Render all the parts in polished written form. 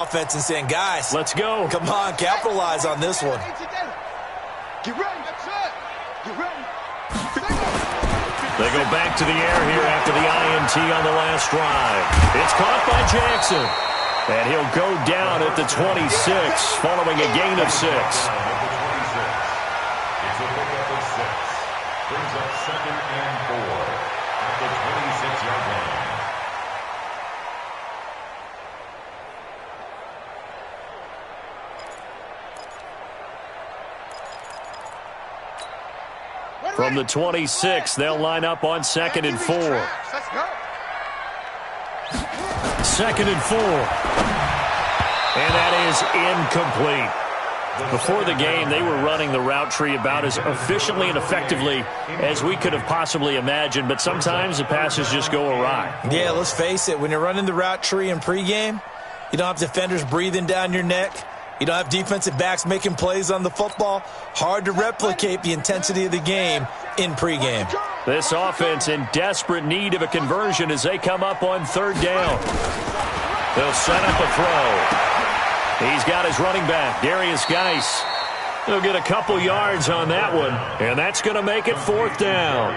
offense and saying, guys, let's go. Come on, capitalize on this one. Get ready. That's it. Get ready. They go back to the air here after the INT on the last drive. It's caught by Jackson. And he'll go down at the 26 following a gain of 6. It's a pickup of 6. Brings up 2nd and 4 at the 26-yard line. From the 26, they'll line up on 2nd and 4. 2nd and 4. And that is incomplete. Before the game, they were running the route tree about as efficiently and effectively as we could have possibly imagined, but sometimes the passes just go awry. Yeah, let's face it. When you're running the route tree in pregame, you don't have defenders breathing down your neck. You don't have defensive backs making plays on the football. Hard to replicate the intensity of the game in pregame. This offense in desperate need of a conversion as they come up on 3rd down. They'll set up a throw. He's got his running back, Darius Geis. He'll get a couple yards on that one, and that's going to make it 4th down.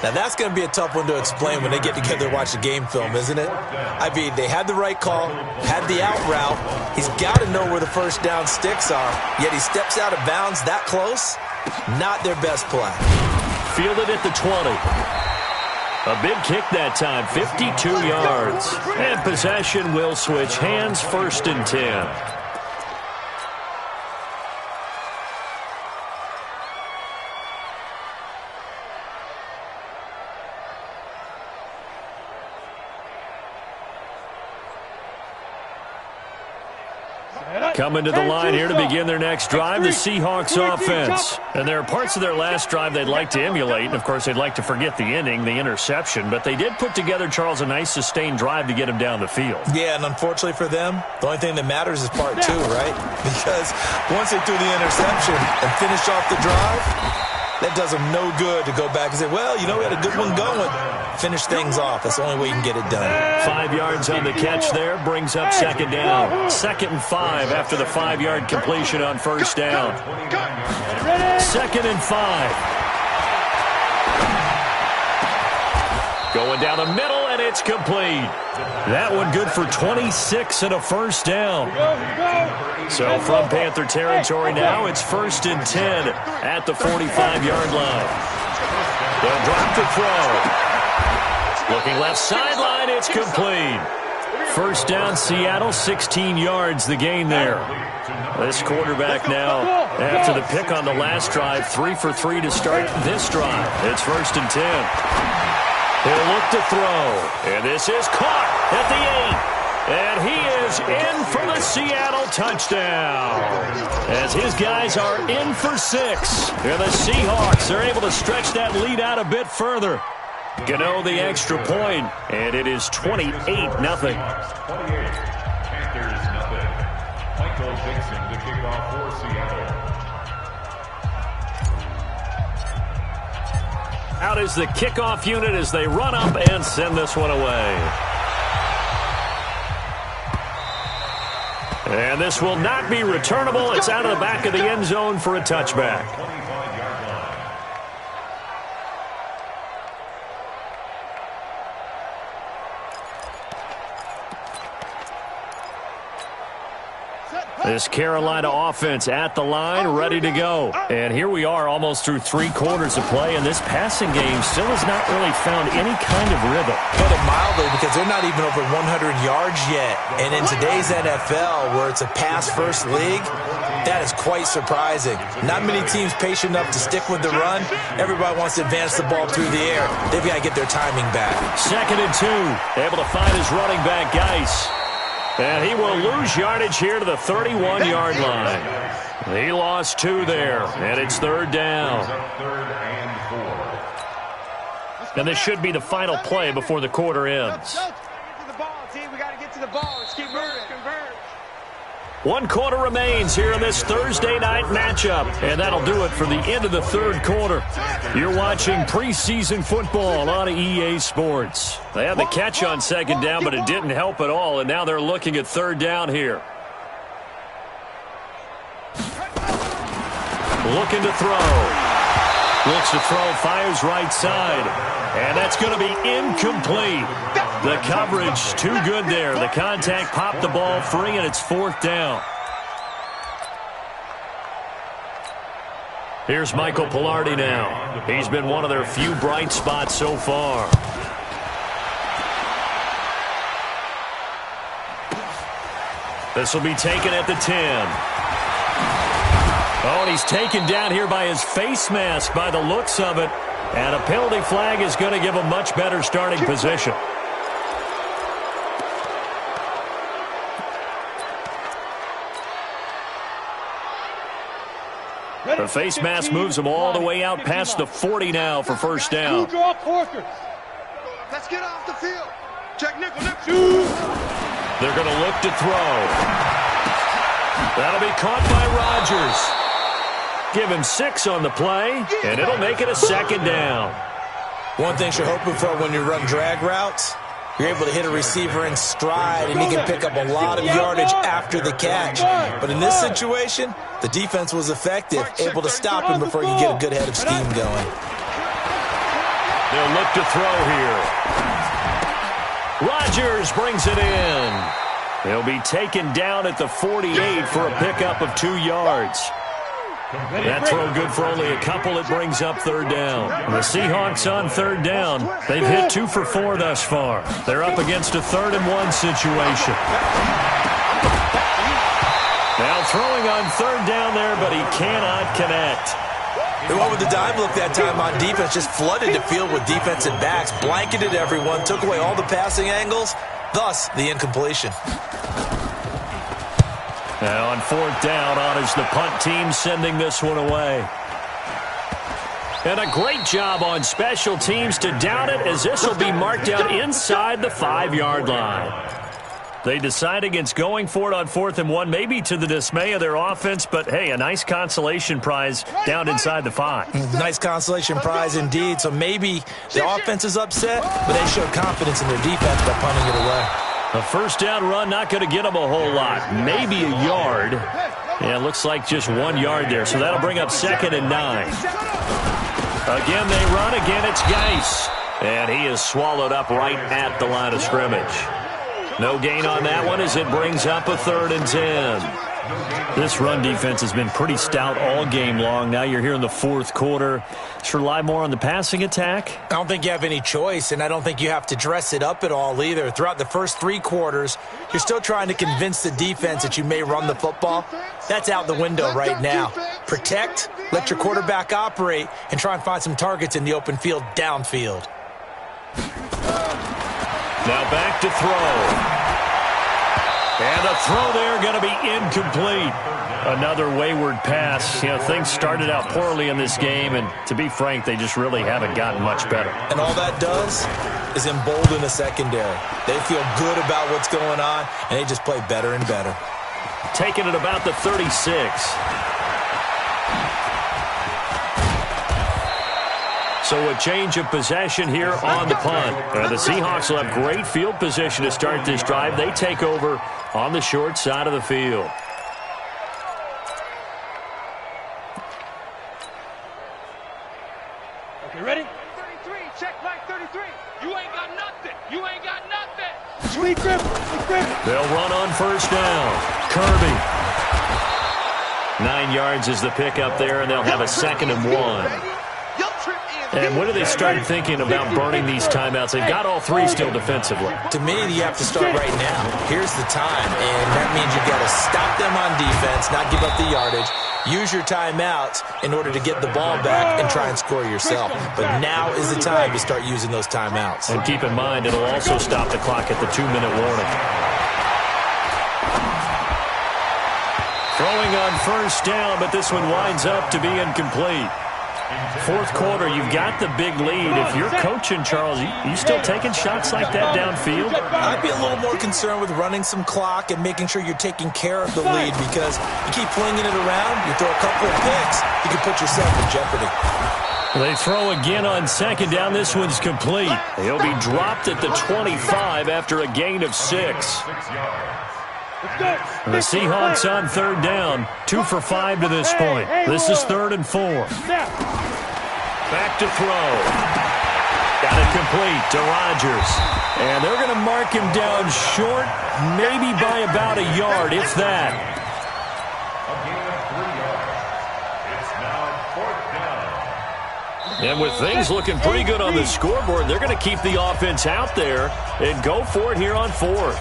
Now, that's going to be a tough one to explain when they get together and watch the game film, isn't it? I mean, they had the right call, had the out route. He's got to know where the 1st down sticks are, yet he steps out of bounds that close. Not their best play. Fielded at the 20. A big kick that time, 52 yards. And possession will switch hands, 1st and 10. Coming to the line here to begin their next drive, the Seahawks offense. And there are parts of their last drive they'd like to emulate. And, of course, they'd like to forget the ending, the interception. But they did put together, Charles, a nice sustained drive to get him down the field. Yeah, and unfortunately for them, the only thing that matters is part 2, right? Because once they threw the interception and finished off the drive, that does them no good to go back and say, well, you know, we had a good one going. Finish things off. That's the only way you can get it done. 5 yards on the catch there. Brings up 2nd down. 2nd and 5 after the 5-yard completion on 1st down. 2nd and 5. Going down the middle, and it's complete. That one good for 26 and a 1st down. So from Panther territory now, it's 1st and 10 at the 45-yard line. They'll drop the throw. Looking left sideline, it's complete. 1st down, Seattle, 16 yards, the gain there. This quarterback now, after the pick on the last drive, 3 for 3 to start this drive. It's 1st and 10. He'll look to throw, and this is caught at the 8. And he is in for the Seattle touchdown. As his guys are in for 6. And the Seahawks are able to stretch that lead out a bit further. Gano the extra point, and it is 28-0. 28. Panthers nothing. Michael Dixon to kick off for Seattle. Out is the kickoff unit as they run up and send this one away. And this will not be returnable. It's out of the back of the end zone for a touchback. This Carolina offense at the line, ready to go. And here we are almost through 3 quarters of play, and this passing game still has not really found any kind of rhythm. Put it mildly, because they're not even over 100 yards yet. And in today's NFL, where it's a pass-first league, that is quite surprising. Not many teams patient enough to stick with the run. Everybody wants to advance the ball through the air. They've got to get their timing back. 2nd and 2, able to find his running back, Geis. And he will lose yardage here to the 31-yard line. He lost 2 there, and it's 3rd down. And this should be the final play before the quarter ends. We got to get to the ball. Let's keep moving. 1 quarter remains here in this Thursday night matchup. And that'll do it for the end of the 3rd quarter. You're watching preseason football on EA Sports. They had the catch on 2nd down, but it didn't help at all. And now they're looking at 3rd down here. Looking to throw. Looks to throw, fires right side. And that's going to be incomplete. The coverage too good there. The contact popped the ball free, and it's 4th down. Here's Michael Pilardi now. He's been one of their few bright spots so far. This will be taken at the 10. Oh, and he's taken down here by his face mask by the looks of it. And a penalty flag is going to give him much better starting position. The face mask moves him all the way out past the 40 now for first down. Let's get off the field. Check nickel. They're going to look to throw. That'll be caught by Rodgers. Give him 6 on the play, and it'll make it a 2nd down. One thing you're hoping for when you run drag routes, you're able to hit a receiver in stride, and he can pick up a lot of yardage after the catch. But in this situation, the defense was effective, able to stop him before you get a good head of steam going. They'll look to throw here. Rodgers brings it in. He'll be taken down at the 48 for a pickup of 2 yards. That throw good for only a couple. It brings up 3rd down. The Seahawks on 3rd down. They've hit 2 for 4 thus far. They're up against a 3rd and 1 situation. Now throwing on 3rd down there, but he cannot connect. They went with the dime look that time on defense, just flooded the field with defensive backs, blanketed everyone, took away all the passing angles, thus the incompletion. Now on 4th down, honors the punt team, sending this one away. And a great job on special teams to down it, as this will be marked out inside the 5-yard line. They decide against going for it on 4th and 1, maybe to the dismay of their offense, but hey, a nice consolation prize down inside the 5. Nice consolation prize indeed. So maybe the offense is upset, but they showed confidence in their defense by punting it away. A 1st down run, not going to get them a whole lot. Maybe a yard. Yeah, it looks like just 1 yard there, so that'll bring up 2nd and 9. Again, they run. Again, it's Geis. And he is swallowed up right at the line of scrimmage. No gain on that one as it brings up a 3rd and 10. This run defense has been pretty stout all game long. Now you're here in the 4th quarter. Just rely more on the passing attack. I don't think you have any choice, and I don't think you have to dress it up at all either. Throughout the first 3 quarters, you're still trying to convince the defense that you may run the football. That's out the window right now. Protect, let your quarterback operate, and try and find some targets in the open field downfield. Now back to throw. And the throw there going to be incomplete. Another wayward pass. You know, things started out poorly in this game, and to be frank, they just really haven't gotten much better. And all that does is embolden the secondary. They feel good about what's going on, and they just play better and better. Taking it about the 36. So a change of possession here on the punt. The Seahawks will have great field position to start this drive. They take over on the short side of the field. Okay, ready? 33, check back 33. You ain't got nothing. You ain't got nothing. Sweet grip. They'll run on 1st down. Kirby. 9 yards is the pickup there, and they'll have a 2nd and 1. And when do they start thinking about burning these timeouts? They've got all 3 still defensively. To me, you have to start right now. Here's the time, and that means you've got to stop them on defense, not give up the yardage. Use your timeouts in order to get the ball back and try and score yourself. But now is the time to start using those timeouts. And keep in mind, it'll also stop the clock at the 2-minute warning. Throwing on 1st down, but this one winds up to be incomplete. 4th quarter, you've got the big lead. If you're coaching, Charles, you still taking shots like that downfield? I'd be a little more concerned with running some clock and making sure you're taking care of the lead, because you keep flinging it around, you throw a couple of picks, you can put yourself in jeopardy. They throw again on 2nd down. This one's complete. He'll be dropped at the 25 after a gain of 6. The Seahawks on third down, 2 for 5 to this point. This is 3rd and 4. Back to throw. Got it complete to Rodgers. And they're going to mark him down short, maybe by about a yard, if that. A gain of 3 yards. It's now 4th down. And with things looking pretty good on the scoreboard, they're going to keep the offense out there and go for it here on 4th.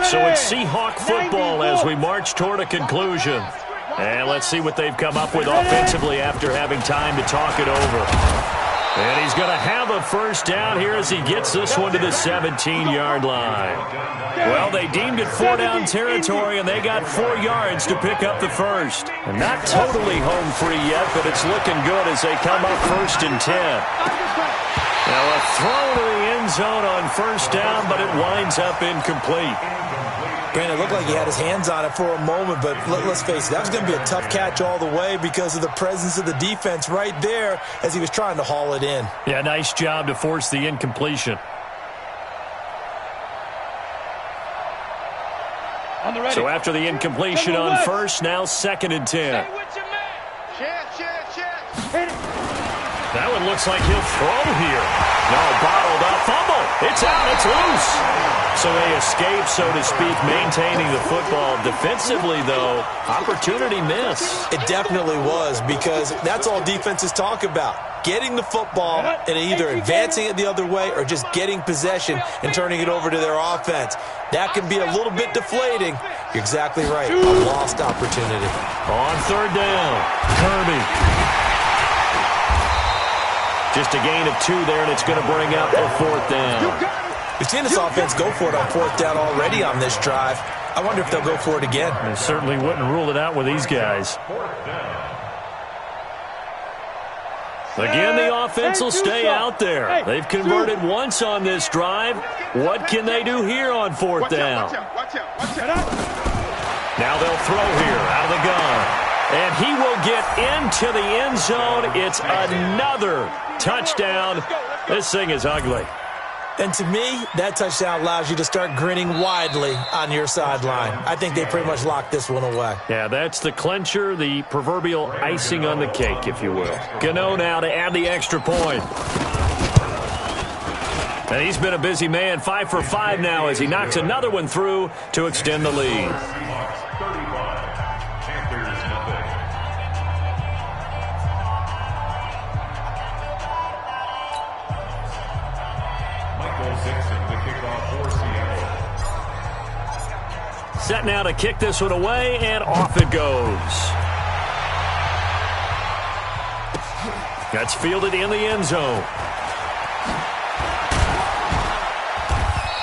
So it's Seahawk football as we march toward a conclusion. And let's see what they've come up with offensively after having time to talk it over. And he's going to have a first down here as he gets this one to the 17-yard line. Well, they deemed it 4-down territory, and they got 4 yards to pick up the first. And not totally home free yet, but it's looking good as they come up 1st and 10. Now a throw to the end zone on first down, but it winds up incomplete. Brandon, it looked like he had his hands on it for a moment, but let's face it, that was going to be a tough catch all the way because of the presence of the defense right there as he was trying to haul it in. Yeah, nice job to force the incompletion. So after the incompletion on first, now 2nd and 10. That one looks like he'll throw here. No, bottled up. Fumble. It's out. It's loose. So they escape, so to speak, maintaining the football. Defensively, though, opportunity miss. It definitely was because that's all defenses talk about. Getting the football and either advancing it the other way or just getting possession and turning it over to their offense. That can be a little bit deflating. You're exactly right. A lost opportunity. On 3rd down, Kirby. Just a gain of 2 there, and it's going to bring up a 4th down. We've seen this offense go for it on 4th down already on this drive. I wonder if they'll go for it again. They certainly wouldn't rule it out with these guys. Again, the offense will stay out there. They've converted once on this drive. What can they do here on 4th down? Now they'll throw here out of the gun. And he will get into the end zone. It's another touchdown. This thing is ugly. And to me, that touchdown allows you to start grinning widely on your sideline. I think they pretty much locked this one away. Yeah, that's the clincher, the proverbial icing on the cake, if you will. Gano now to add the extra point. And he's been a busy man, 5 for 5 now as he knocks another one through to extend the lead. Set now to kick this one away, and off it goes. That's fielded in the end zone.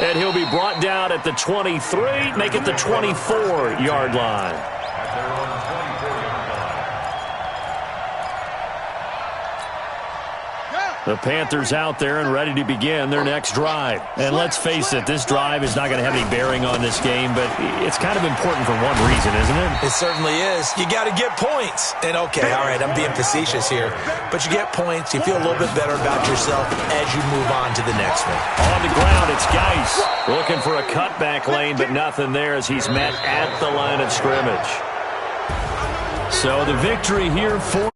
And he'll be brought down at the 23, make it the 24-yard line. The Panthers out there and ready to begin their next drive. And let's face it, this drive is not going to have any bearing on this game, but it's kind of important for one reason, isn't it? It certainly is. You got to get points. And okay, all right, I'm being facetious here, but you get points, you feel a little bit better about yourself as you move on to the next one. On the ground, it's Geis looking for a cutback lane, but nothing there as he's met at the line of scrimmage. So the victory here for